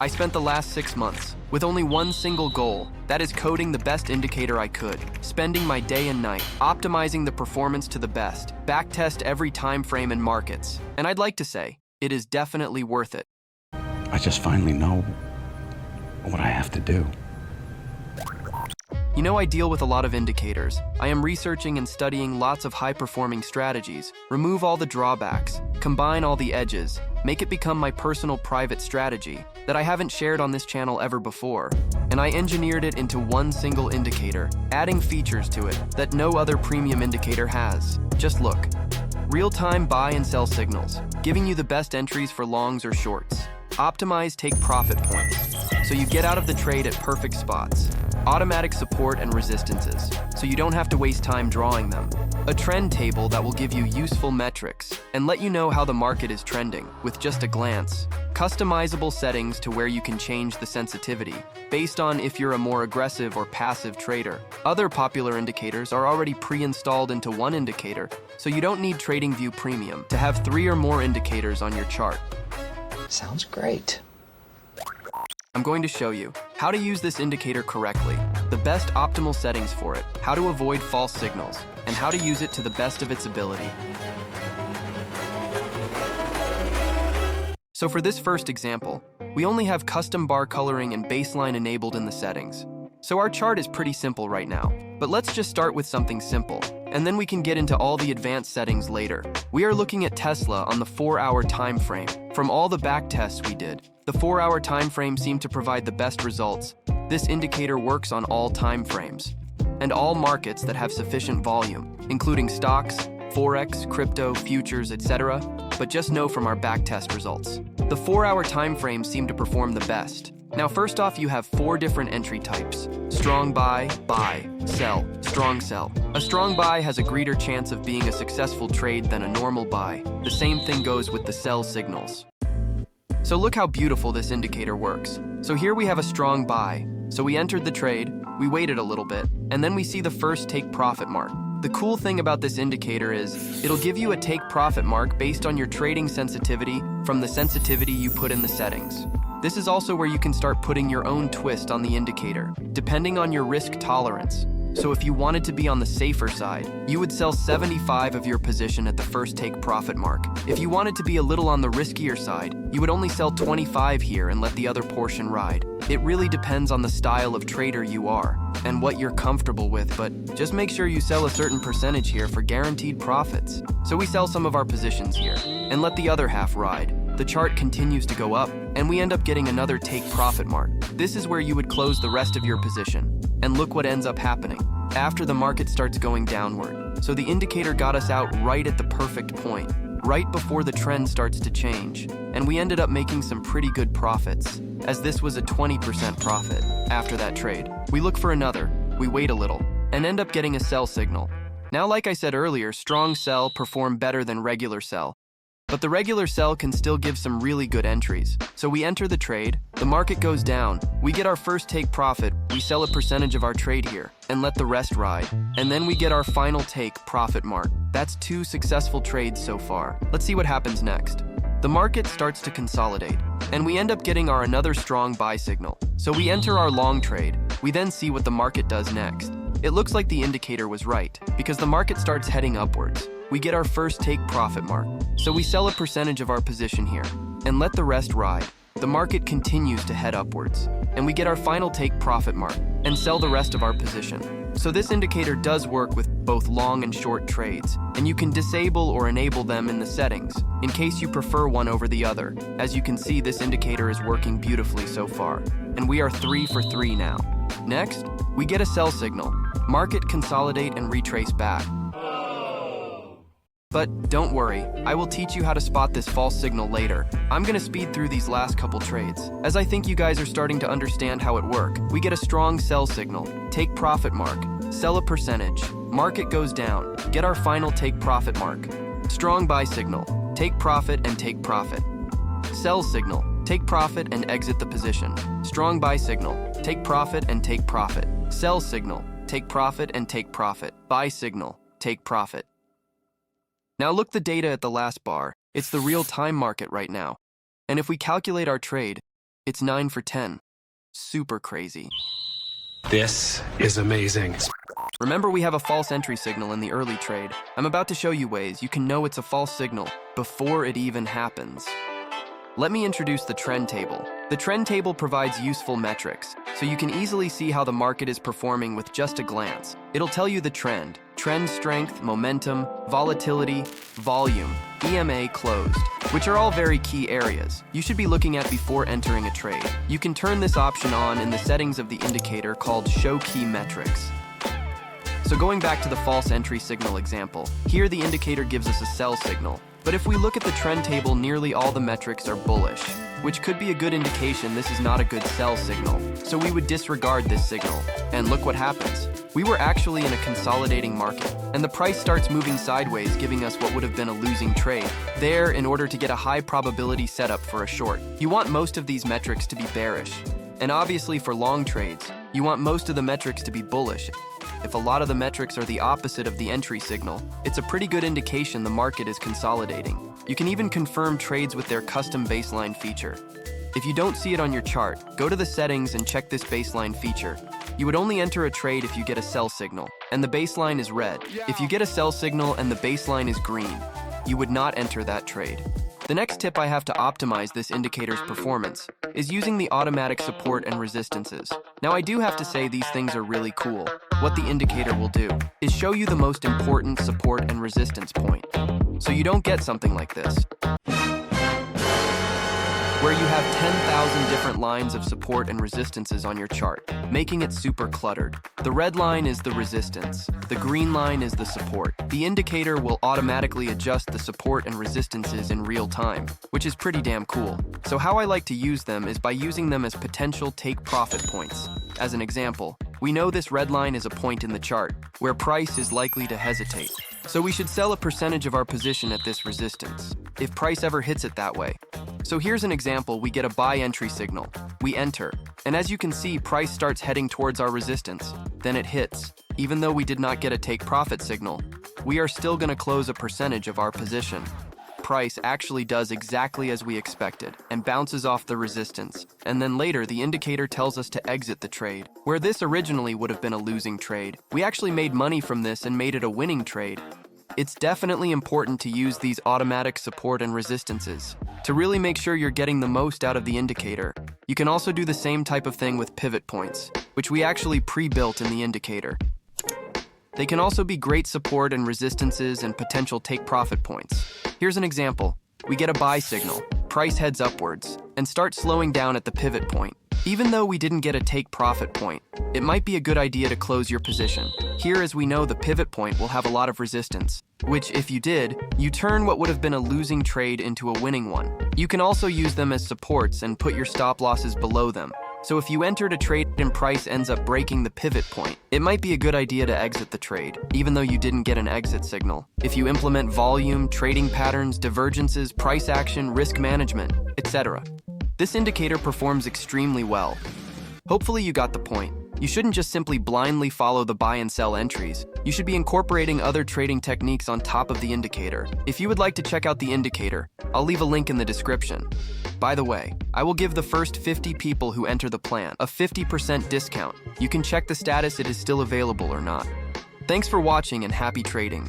I spent the last 6 months with only one single goal, that is coding the best indicator I could, spending my day and night, optimizing the performance to the best, backtest every time frame in markets. And I'd like to say, it is definitely worth it. I just finally know what I have to do. You know, I deal with a lot of indicators. I am researching and studying lots of high-performing strategies, remove all the drawbacks, combine all the edges, make it become my personal private strategy that I haven't shared on this channel ever before. And I engineered it into one single indicator, adding features to it that no other premium indicator has. Just look. Real-time buy and sell signals, giving you the best entries for longs or shorts. Optimize take-profit points, so you get out of the trade at perfect spots. Automatic support and resistances, so you don't have to waste time drawing them. A trend table that will give you useful metrics and let you know how the market is trending with just a glance. Customizable settings to where you can change the sensitivity based on if you're a more aggressive or passive trader. Other popular indicators are already pre-installed into one indicator, so you don't need TradingView Premium to have 3 or more indicators on your chart. Sounds great. I'm going to show you how to use this indicator correctly, the best optimal settings for it, how to avoid false signals, and how to use it to the best of its ability. So for this first example, we only have custom bar coloring and baseline enabled in the settings. So our chart is pretty simple right now, but let's just start with something simple, and then we can get into all the advanced settings later. We are looking at Tesla on the 4-hour time frame. From all the back tests we did, the 4-hour time frame seemed to provide the best results. This indicator works on all time frames and all markets that have sufficient volume, including stocks, forex, crypto, futures, etc. But just know from our backtest results, the 4-hour time frame seemed to perform the best. Now first off, you have 4 different entry types: strong buy, sell, strong sell. A strong buy has a greater chance of being a successful trade than a normal buy. The same thing goes with the sell signals. So look how beautiful this indicator works. So here we have a strong buy. So we entered the trade, we waited a little bit, and then we see the first take profit mark. The cool thing about this indicator is it'll give you a take profit mark based on your trading sensitivity from the sensitivity you put in the settings. This is also where you can start putting your own twist on the indicator, depending on your risk tolerance. So if you wanted to be on the safer side, you would sell 75 of your position at the first take profit mark. If you wanted to be a little on the riskier side, you would only sell 25 here and let the other portion ride. It really depends on the style of trader you are and what you're comfortable with, but just make sure you sell a certain percentage here for guaranteed profits. So we sell some of our positions here and let the other half ride. The chart continues to go up, and we end up getting another take profit mark. This is where you would close the rest of your position. And look what ends up happening after the market starts going downward. So the indicator got us out right at the perfect point, right before the trend starts to change. And we ended up making some pretty good profits, as this was a 20% profit after that trade. We look for another, we wait a little, and end up getting a sell signal. Now, like I said earlier, strong sell performed better than regular sell. But the regular sell can still give some really good entries. So we enter the trade, the market goes down, we get our first take profit, we sell a percentage of our trade here, and let the rest ride. And then we get our final take profit mark. That's 2 successful trades so far. Let's see what happens next. The market starts to consolidate, and we end up getting our another strong buy signal. So we enter our long trade, we then see what the market does next. It looks like the indicator was right, because the market starts heading upwards. We get our first take profit mark. So we sell a percentage of our position here and let the rest ride. The market continues to head upwards, and we get our final take profit mark and sell the rest of our position. So this indicator does work with both long and short trades, and you can disable or enable them in the settings in case you prefer one over the other. As you can see, this indicator is working beautifully so far, and we are 3 for 3 now. Next, we get a sell signal. Market consolidate and retrace back. But don't worry, I will teach you how to spot this false signal later. I'm gonna speed through these last couple trades, as I think you guys are starting to understand how it works. We get a strong sell signal, take profit mark, sell a percentage, market goes down, get our final take profit mark. Strong buy signal, take profit and take profit. Sell signal, take profit and exit the position. Strong buy signal, take profit and take profit. Sell signal, take profit and take profit. Buy signal, take profit. Now look the data at the last bar. It's the real-time market right now. And if we calculate our trade, It's 9 for 10. Super crazy. This is amazing. Remember, we have a false entry signal in the early trade. I'm about to show you ways you can know it's a false signal before it even happens. Let me introduce the trend table. The trend table provides useful metrics, so you can easily see how the market is performing with just a glance. It'll tell you the trend strength, momentum, volatility, volume, EMA closed, which are all very key areas you should be looking at before entering a trade. You can turn this option on in the settings of the indicator called Show Key Metrics. So going back to the false entry signal example, here the indicator gives us a sell signal. But if we look at the trend table, nearly all the metrics are bullish, which could be a good indication this is not a good sell signal. So we would disregard this signal. And look what happens. We were actually in a consolidating market, and the price starts moving sideways, giving us what would have been a losing trade. There, in order to get a high probability setup for a short, you want most of these metrics to be bearish. And obviously for long trades, you want most of the metrics to be bullish. If a lot of the metrics are the opposite of the entry signal, it's a pretty good indication the market is consolidating. You can even confirm trades with their custom baseline feature. If you don't see it on your chart, go to the settings and check this baseline feature. You would only enter a trade if you get a sell signal, and the baseline is red. If you get a sell signal and the baseline is green, you would not enter that trade. The next tip I have to optimize this indicator's performance is using the automatic support and resistances. Now I do have to say these things are really cool. What the indicator will do is show you the most important support and resistance point. So you don't get something like this, where you have 10,000 different lines of support and resistances on your chart, making it super cluttered. The red line is the resistance. The green line is the support. The indicator will automatically adjust the support and resistances in real time, which is pretty damn cool. So how I like to use them is by using them as potential take profit points. As an example, we know this red line is a point in the chart where price is likely to hesitate. So we should sell a percentage of our position at this resistance, if price ever hits it that way. So here's an example. We get a buy entry signal. We enter, and as you can see, price starts heading towards our resistance. Then it hits. Even though we did not get a take profit signal, we are still going to close a percentage of our position. Price actually does exactly as we expected and bounces off the resistance. And then later, the indicator tells us to exit the trade. Where this originally would have been a losing trade, we actually made money from this and made it a winning trade. It's definitely important to use these automatic support and resistances to really make sure you're getting the most out of the indicator. You can also do the same type of thing with pivot points, which we actually pre-built in the indicator. They can also be great support and resistances and potential take profit points. Here's an example. We get a buy signal, price heads upwards, and starts slowing down at the pivot point. Even though we didn't get a take profit point, it might be a good idea to close your position. Here, as we know, the pivot point will have a lot of resistance, which if you did, you turn what would have been a losing trade into a winning one. You can also use them as supports and put your stop losses below them. So if you entered a trade and price ends up breaking the pivot point, it might be a good idea to exit the trade, even though you didn't get an exit signal. If you implement volume, trading patterns, divergences, price action, risk management, etc. This indicator performs extremely well. Hopefully you got the point. You shouldn't just simply blindly follow the buy and sell entries. You should be incorporating other trading techniques on top of the indicator. If you would like to check out the indicator, I'll leave a link in the description. By the way, I will give the first 50 people who enter the plan a 50% discount. You can check the status it is still available or not. Thanks for watching and happy trading.